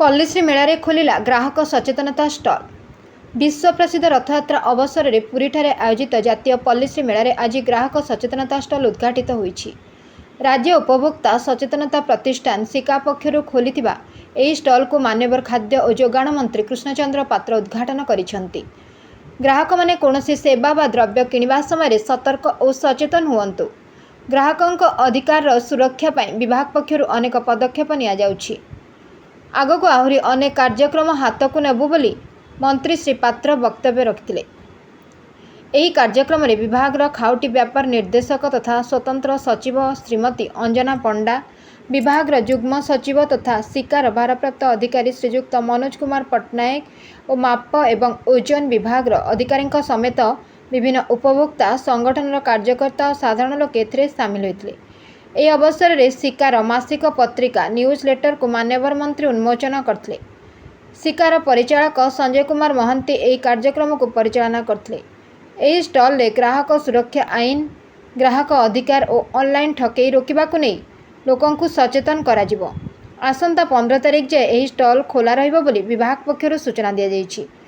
पल्लीश्री मेलारे खोलिला ग्राहक सचेतनता स्टल। विश्व प्रसिद्ध रथयात्रा अवसर में पुरीठारे आयोजित जातीय पल्लीश्री मेलारे आज ग्राहक सचेतनता स्टल उद्घाटित होईछि। राज्य उपभोक्ता सचेतनता प्रतिष्ठान सिका पक्षरु खोलिथिबा एही स्टल को मान्यवर खाद्य और जोगाण मंत्री कृष्णचंद्र पात्र उद्घाटन करिसेंति। ग्राहक माने कोनोसी सेवा व द्रव्य किनिबा समय सतर्क और सचेतन हुअन्तु। ग्राहकंक अधिकार सुरक्षा पई विभाग पक्षरु अनेक पदक्षेप निया जाउछि। आगो को आहरी अनेक कार्यक्रम हाथ को नेबु बोली मंत्री श्री पात्र वक्तव्य रखिथिले। एही कार्यक्रम में विभाग खाउटी व्यापार निर्देशक तथा स्वतंत्र सचिव श्रीमती अंजना पंडा, विभाग युग्म सचिव तथा सिकार भारप्राप्त अधिकारी श्रीजुक्त मनोज कुमार पट्टनायक और माप एवं ओजन विभाग अधिकारी समेत विभिन्न उपभोक्ता संगठन कार्यकर्ता और साधारण लोक एथिरे सामिल होते। ଏହି ଅବସରରେ ଶିକାର ମାସିକ ପତ୍ରିକା ନ୍ୟୁଜ୍ ଲେଟରକୁ ମାନ୍ୟବର ମନ୍ତ୍ରୀ ଉନ୍ମୋଚନ କରିଥିଲେ। ଶିକାର ପରିଚାଳକ ସଞ୍ଜୟ କୁମାର ମହାନ୍ତି ଏହି କାର୍ଯ୍ୟକ୍ରମକୁ ପରିଚାଳନା କରିଥିଲେ। ଏହି ଷ୍ଟଲରେ ଗ୍ରାହକ ସୁରକ୍ଷା ଆଇନ, ଗ୍ରାହକ ଅଧିକାର ଓ ଅନଲାଇନ୍ ଠକେଇ ରୋକିବାକୁ ନେଇ ଲୋକଙ୍କୁ ସଚେତନ କରାଯିବ। ଆସନ୍ତା 15 ତାରିଖ ଯାଏ ଏହି ଷ୍ଟଲ ଖୋଲା ରହିବ ବୋଲି ବିଭାଗ ପକ୍ଷରୁ ସୂଚନା ଦିଆଯାଇଛି।